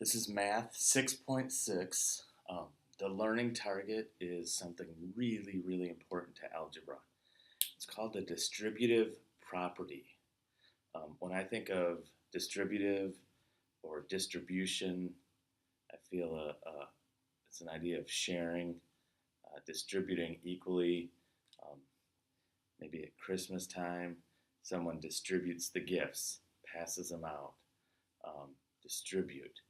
This is Math 6.6. The learning target is something really, really important to algebra. It's called the distributive property. When I think of distributive or distribution, I feel it's an idea of sharing, distributing equally. Um, Maybe at Christmas time, someone distributes the gifts, passes them out, um, distribute.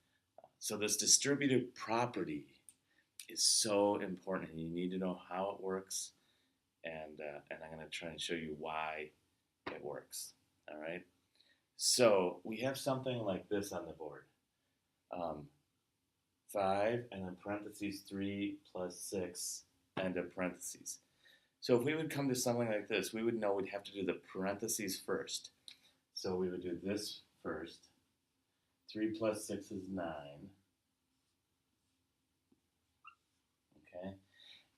So this distributive property is so important, and you need to know how it works, and I'm going to try and show you why it works. All right. So we have something like this on the board: um, 5, and then parentheses 3 plus 6, end of parentheses. So if we would come to something like this, we would know we'd have to do the parentheses first. So we would do this first. 3 plus 6 is 9. Okay.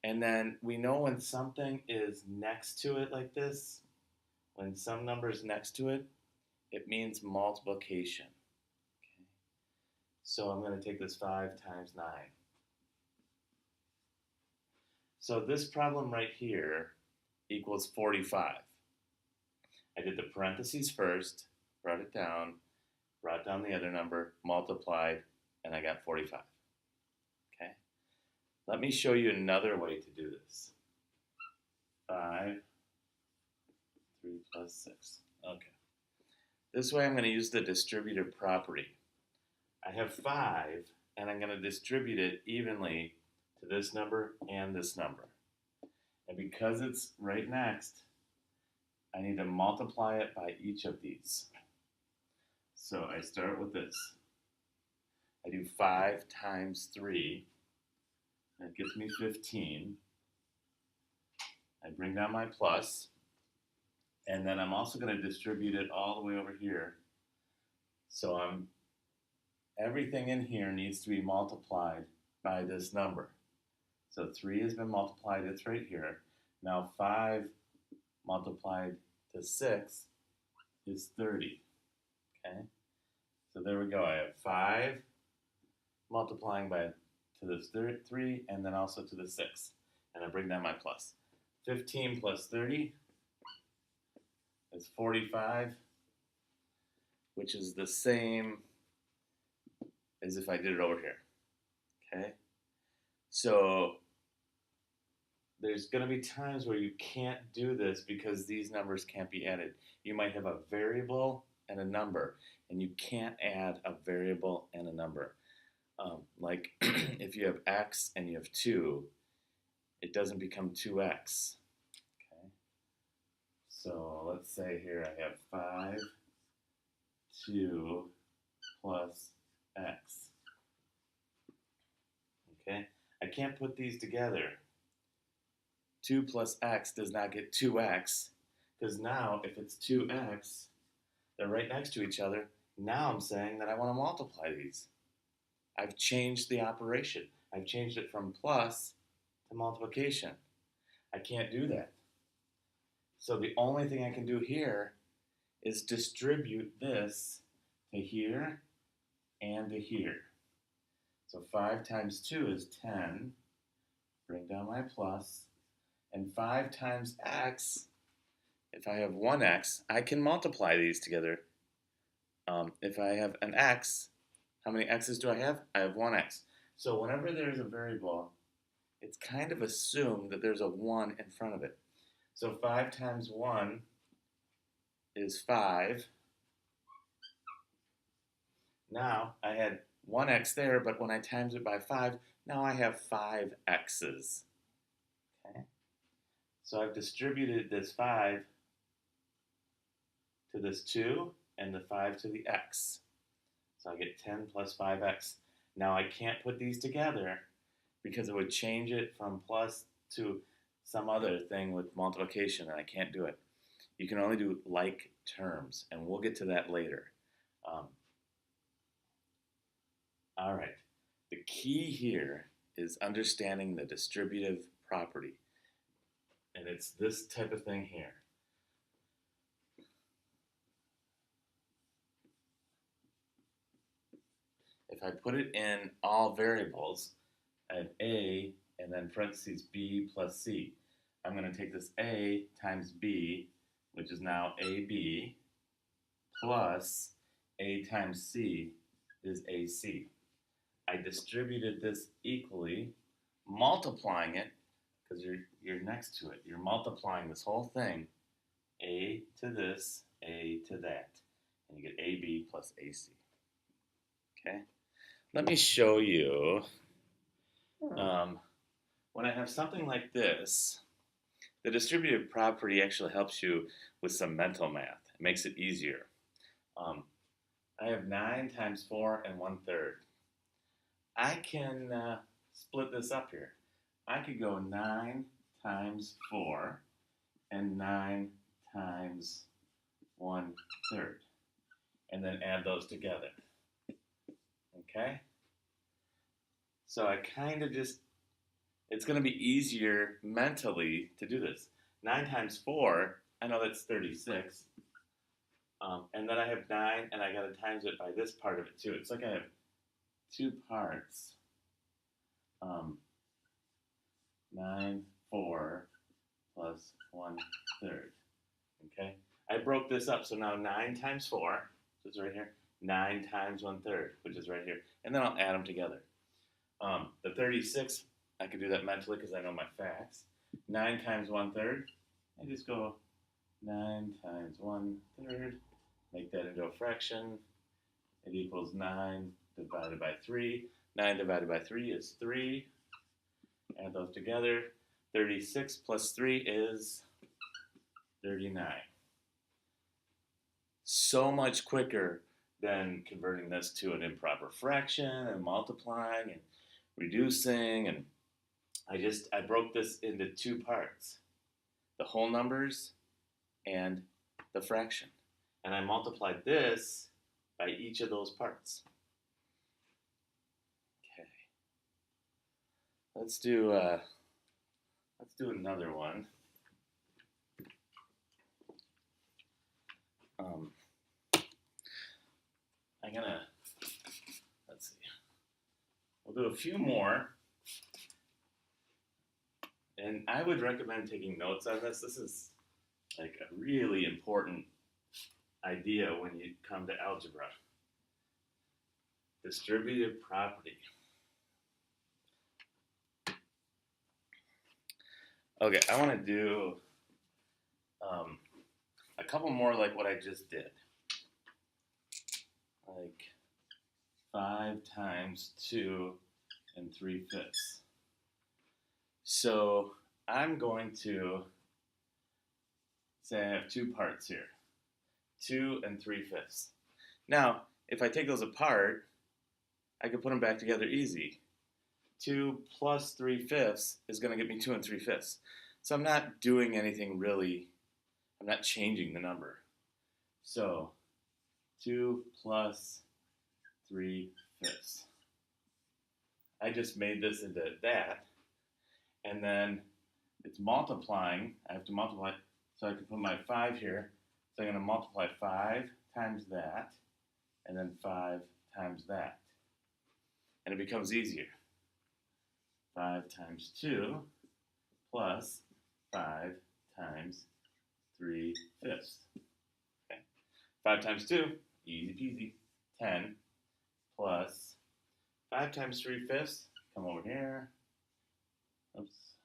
And then we know when something is next to it like this, when some number is next to it, it means multiplication. Okay. So I'm going to take this 5 times 9. So this problem right here equals 45. I did the parentheses first, brought it down, brought down the other number, multiplied, and I got 45. Okay. Let me show you another way to do this. 5, 3 plus 6. Okay. This way I'm going to use the distributive property. I have 5, and I'm going to distribute it evenly to this number and this number. And because it's right next, I need to multiply it by each of these. So I start with this. I do 5 times 3. That gives me 15. I bring down my plus. And then I'm also going to distribute it all the way over here. So everything in here needs to be multiplied by this number. So 3 has been multiplied, it's right here. Now 5 multiplied to 6 is 30. Okay? So there we go. I have 5 multiplying to this 3 and then also to the 6. And I bring down my plus. 15 plus 30 is 45, which is the same as if I did it over here. Okay? So there's going to be times where you can't do this because these numbers can't be added. You might have a variable and a number, and you can't add a variable and a number. Like if you have x and you have 2, it doesn't become 2x. Okay? So let's say here I have 5, 2 plus x. Okay? I can't put these together. 2 plus x does not get 2x, because now if it's 2x, they're right next to each other. Now I'm saying that I want to multiply these. I've changed the operation. I've changed it from plus to multiplication. I can't do that. So the only thing I can do here is distribute this to here and to here. So 5 times 2 is 10. Bring down my plus. And 5 times x, if I have 1x, I can multiply these together. If I have an x, how many x's do I have? I have 1x. So whenever there's a variable, it's kind of assumed that there's a 1 in front of it. So 5 times 1 is 5. Now I had 1x there, but when I times it by 5, now I have 5 x's. Okay? So I've distributed this 5 to this 2 and the 5 to the x. So I get 10 plus 5x. Now I can't put these together because it would change it from plus to some other thing with multiplication, and I can't do it. You can only do like terms, and we'll get to that later. All right. The key here is understanding the distributive property. And it's this type of thing here. if I put it in all variables, I have a and then parentheses b plus c. I'm going to take this a times b, which is now ab, plus a times c is ac. I distributed this equally, multiplying it, because you're next to it. You're multiplying this whole thing, a to this, a to that. And you get ab plus ac. Okay? Let me show you. When I have something like this, the distributive property actually helps you with some mental math. It makes it easier. I have 9 times 4 and 1/3. I can split this up here. I could go 9 times 4 and 9 times 1/3, and then add those together. Okay? So I kind of just, it's going to be easier mentally to do this. 9 times 4, I know that's 36. And then I have 9, and I got to times it by this part of it too. It's like I have 2 parts. 9, 4 plus 1/3. Okay? I broke this up, so now 9 times 4, which is right here, 9 times 1/3, which is right here. And then I'll add them together. The 36, I can do that mentally because I know my facts. 9 times 1/3, I just go 9 times 1/3, make that into a fraction. It equals 9 divided by 3. 9 divided by 3 is 3. Add those together. 36 plus 3 is 39. So much quicker than converting this to an improper fraction and multiplying and reducing. And I broke this into 2 parts, the whole numbers and the fraction. And I multiplied this by each of those parts. Okay. Let's do another one. Let's see. We'll do a few more. And I would recommend taking notes on this. This is like a really important idea when you come to algebra. Distributive property. Okay, I want to do a couple more like what I just did. Like 5 times 2 and 3/5. So I'm going to say I have 2 parts here. 2 and 3/5. Now, if I take those apart, I can put them back together easy. 2 plus 3/5 is going to get me 2 and 3/5. So I'm not doing anything really, I'm not changing the number. So 2 plus 3/5. I just made this into that. And then it's multiplying. I have to multiply, so I can put my 5 here. So I'm going to multiply 5 times that, and then 5 times that. And it becomes easier. 5 times 2 plus 5 times 3/5. Okay. 5 times 2, easy peasy, 10, plus 5 times 3/5, come over here. Oops.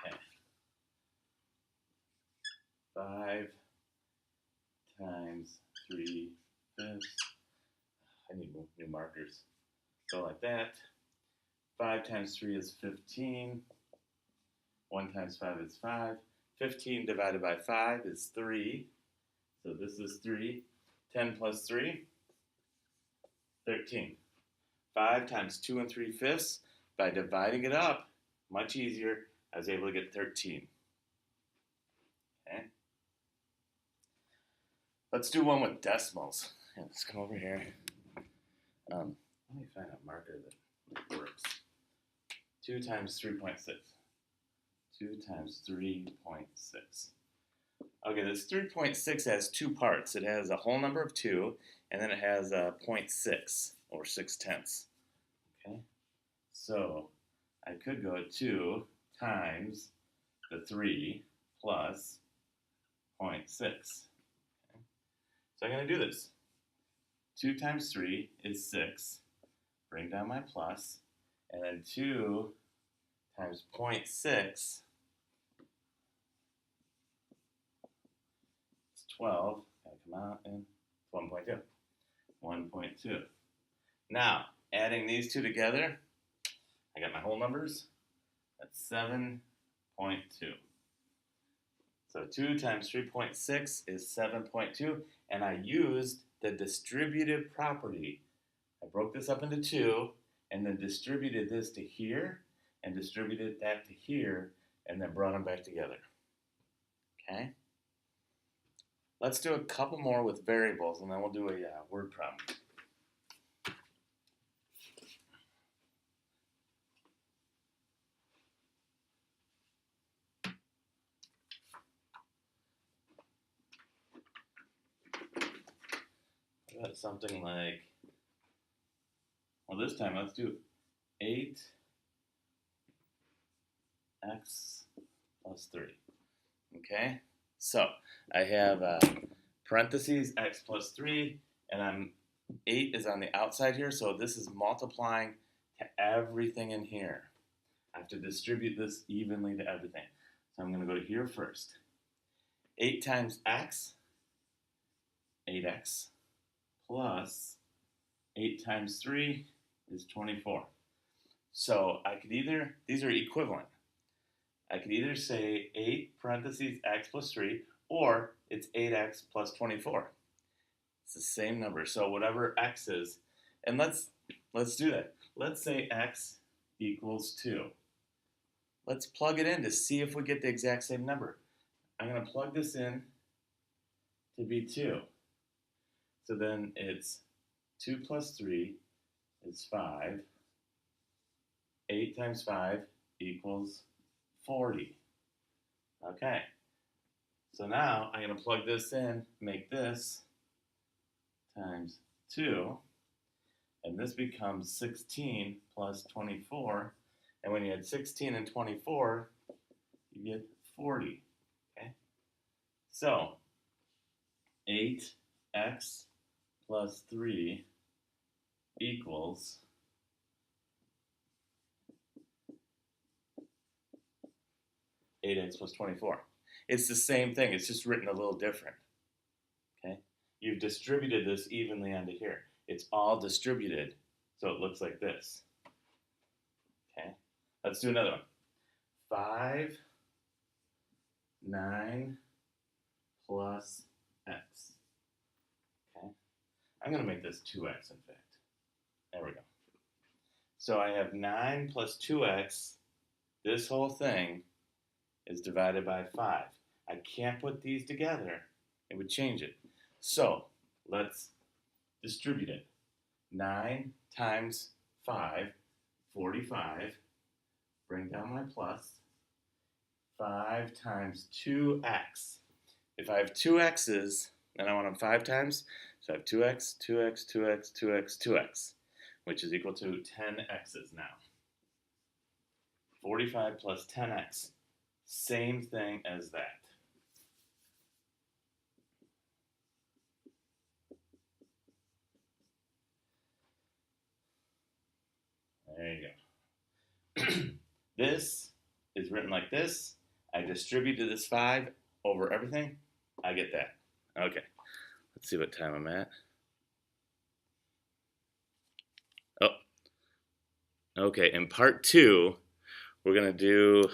Okay. 5 times 3/5. I need new markers. So like that. 5 times 3 is 15. 1 times 5 is 5. 15 divided by 5 is 3. So this is 3. 10 plus 3, 13. 5 times 2 and 3/5. By dividing it up, much easier, I was able to get 13. Okay. Let's do one with decimals. Yeah, let's come over here. Let me find a marker that works. 2 times 3.6. 2 times 3.6. Okay, this 3.6 has two parts. It has a whole number of 2, and then it has a 0.6, or 6/10. Okay, so I could go 2 times the 3 plus 0.6. Okay. So I'm going to do this. 2 times 3 is 6. Bring down my plus. And then 2 times 0.6 is 12. Gotta come out and 1.2. 1.2. Now, adding these two together, I got my whole numbers. That's 7.2. So 2 times 3.6 is 7.2, and I used the distributive property. I broke this up into 2, and then distributed this to here, and distributed that to here, and then brought them back together. Okay? Let's do a couple more with variables, and then we'll do a word problem. Got something like, well, this time let's do 8x plus 3. Okay, so I have parentheses x plus 3, and 8 is on the outside here, so this is multiplying to everything in here. I have to distribute this evenly to everything. So I'm going to go to here first. 8 times x, 8x, plus 8 times 3 is 24. So I could either, these are equivalent. I could either say 8 parentheses x plus 3, or it's 8x plus 24. It's the same number. So whatever x is, and let's do that. Let's say x equals 2. Let's plug it in to see if we get the exact same number. I'm going to plug this in to be 2. So then it's 2 plus 3 is 5. 8 times 5 equals 40. Okay. So now I'm going to plug this in, make this times 2, and this becomes 16 plus 24. And when you add 16 and 24, you get 40. Okay? So 8x plus 3 equals 8x plus 24. It's the same thing, it's just written a little different. Okay? You've distributed this evenly onto here. It's all distributed, so it looks like this. Okay? Let's do another one. 5, 9 plus x. Okay? I'm going to make this 2x, in fact. There we go. So I have 9 plus 2x. This whole thing is divided by 5. I can't put these together. It would change it. So let's distribute it. 9 times 5, 45. Bring down my plus. 5 times 2x. If I have 2 x's, then I want them 5 times. So I have 2x, 2x, 2x, 2x, 2x, which is equal to 10 x's now. 45 plus 10x. Same thing as that. There you go. This is written like this. I distributed this 5 over everything. I get that. Okay. Let's see what time I'm at. Oh. Okay, in part 2, we're going to do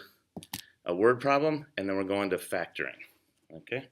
a word problem, and then we're going to factoring. Okay?